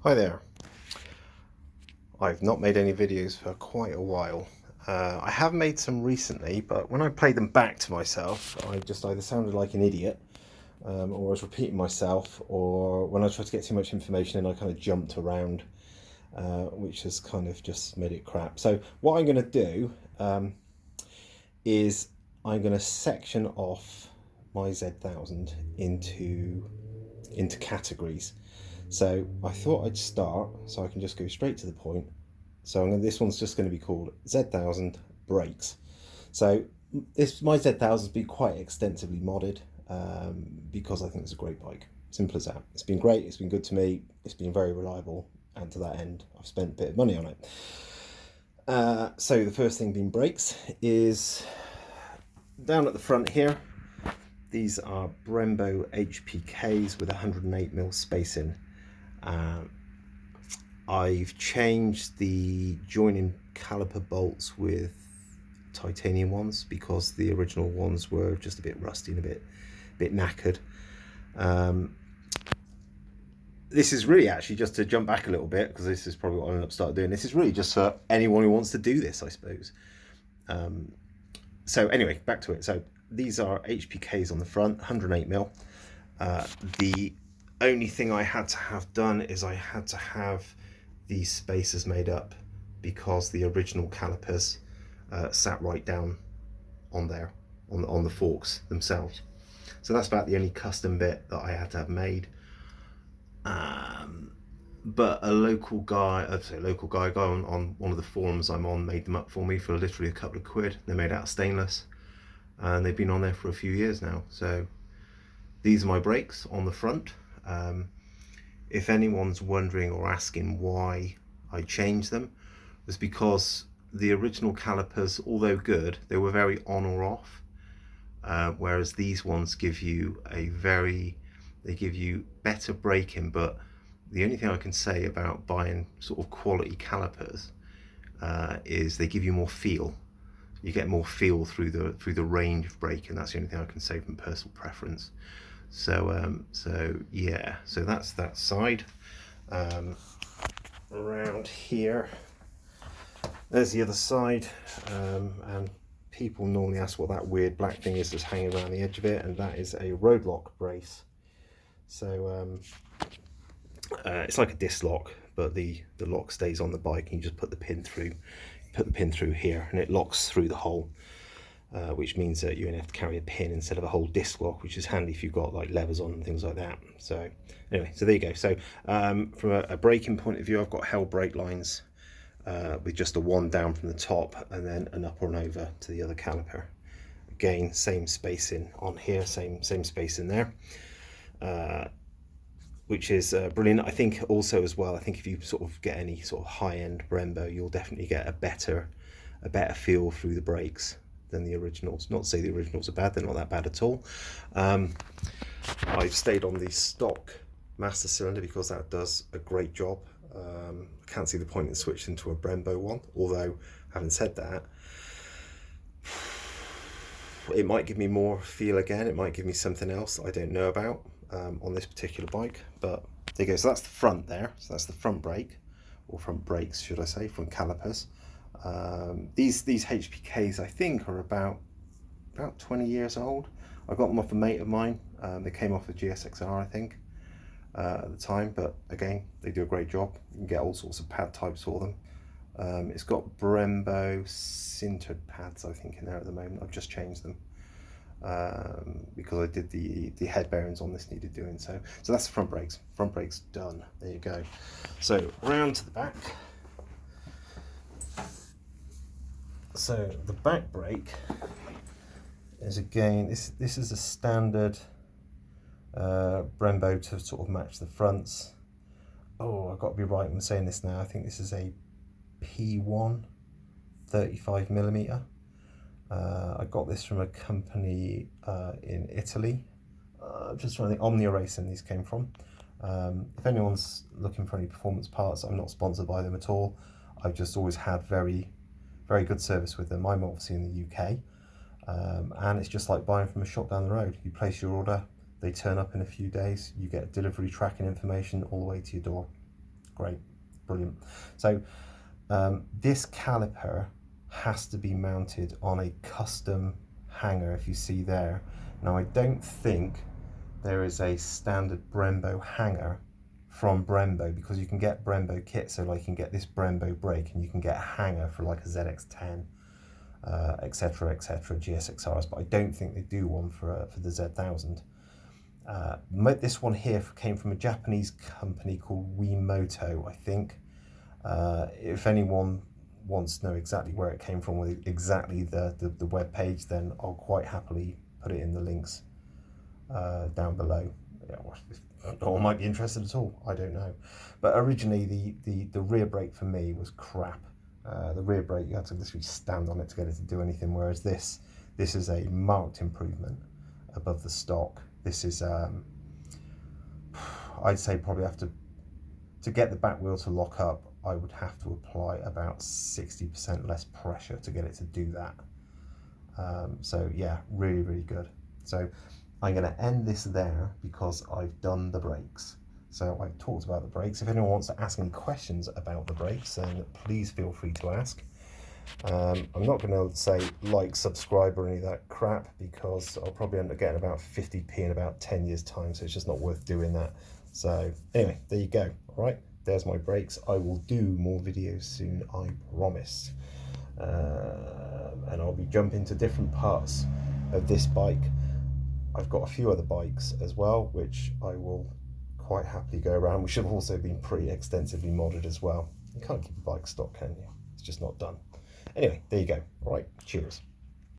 Hi there. I've not made any videos for quite a while. I have made some recently, but when I played them back to myself, I just either sounded like an idiot, or I was repeating myself, or when I tried to get too much information in, I kind of jumped around, which has kind of just made it crap. So what I'm going to do is I'm going to section off my Z1000 into categories. So I thought I'd start, so I can just go straight to the point. So this one's just going to be called Z1000 Brakes. So my Z1000 has been quite extensively modded because I think it's a great bike. Simple as that. It's been great. It's been good to me. It's been very reliable, and to that end, I've spent a bit of money on it. So the first thing being brakes is down at the front here. These are Brembo HPKs with 108mm spacing. I've changed the joining caliper bolts with titanium ones because the original ones were just a bit rusty and a bit knackered. This is really actually, just to jump back a little bit, because this is probably what I'll end up start doing. This is really just for anyone who wants to do this, I suppose. So anyway, back to it. So these are HPKs on the front, 108mm. The only thing I had to have done is I had to have these spacers made up because the original calipers sat right down on there, on the forks themselves. So that's about the only custom bit that I had to have made. But a local guy, on one of the forums I'm on, made them up for me for literally a couple of quid. They're made out of stainless, and they've been on there for a few years now. So these are my brakes on the front. If anyone's wondering or asking why I changed them, it was because the original calipers, although good, they were very on or off, whereas these ones give you they give you better braking. But the only thing I can say about buying sort of quality calipers is they give you more feel. You get more feel through the range of braking. That's the only thing I can say from personal preference. So yeah, so that's that side. Around here, there's the other side, and people normally ask what that weird black thing is that's hanging around the edge of it, and that is a road lock brace. So it's like a disc lock, but the lock stays on the bike, and you just put the pin through here, and it locks through the hole. Which means that you only have to carry a pin instead of a whole disc lock, which is handy if you've got like levers on and things like that. So anyway, so there you go. So from a braking point of view, I've got hell brake lines with just a one down from the top and then an up or an over to the other caliper. Again, same spacing on here, same spacing there, which is brilliant. I think also as well, I think if you sort of get any sort of high-end Brembo, you'll definitely get a better feel through the brakes than the originals. Not to say the originals are bad, they're not that bad at all. I've stayed on the stock master cylinder because that does a great job. I can't see the point in switching to a Brembo one, although having said that, it might give me more feel again, it might give me something else I don't know about on this particular bike. But there you go. So that's the front there, so that's the front brake, or front brakes should I say, front calipers. These HPKs I think are about 20 years old. I got them off a mate of mine. They came off the GSXR I think at the time, but again, they do a great job. You can get all sorts of pad types for them. It's got Brembo sintered pads I think in there at the moment. I've just changed them because I did the head bearings on this needed doing. So that's the front brakes done. There you go. So round to the back. So the back brake is, again, this is a standard Brembo to sort of match the fronts. Oh, I've got to be right in saying this now. I think this is a P1 35mm. I got this from a company in Italy. Just trying to think, Omnia Racing these came from. If anyone's looking for any performance parts, I'm not sponsored by them at all. I've just always had very good service with them. I'm obviously in the UK, and it's just like buying from a shop down the road. You place your order, they turn up in a few days, you get delivery tracking information all the way to your door. Great, brilliant. So this caliper has to be mounted on a custom hanger, if you see there. Now I don't think there is a standard Brembo hanger from Brembo, because you can get Brembo kits, so like you can get this Brembo brake and you can get a hanger for like a ZX10, etc, etc, GSXRs, but I don't think they do one for the Z1000. This one here came from a Japanese company called Wiimoto, I think. If anyone wants to know exactly where it came from, with exactly the web page, then I'll quite happily put it in the links down below. Yeah, no one might be interested at all, I don't know. But originally the rear brake for me was crap. The rear brake, you had to literally stand on it to get it to do anything, whereas this is a marked improvement above the stock. This is I'd say probably to get the back wheel to lock up, I would have to apply about 60% less pressure to get it to do that. So yeah, really, really good. So I'm going to end this there because I've done the brakes. So I've talked about the brakes. If anyone wants to ask any questions about the brakes, then please feel free to ask. I'm not going to say like, subscribe or any of that crap, because I'll probably end up getting about 50p in about 10 years time, so it's just not worth doing that. So anyway, there you go. All right, there's my brakes. I will do more videos soon, I promise. And I'll be jumping to different parts of this bike. I've got a few other bikes as well, which I will quite happily go around, which have also been pretty extensively modded as well. You can't keep a bike stock, can you? It's just not done. Anyway, there you go. All right, cheers.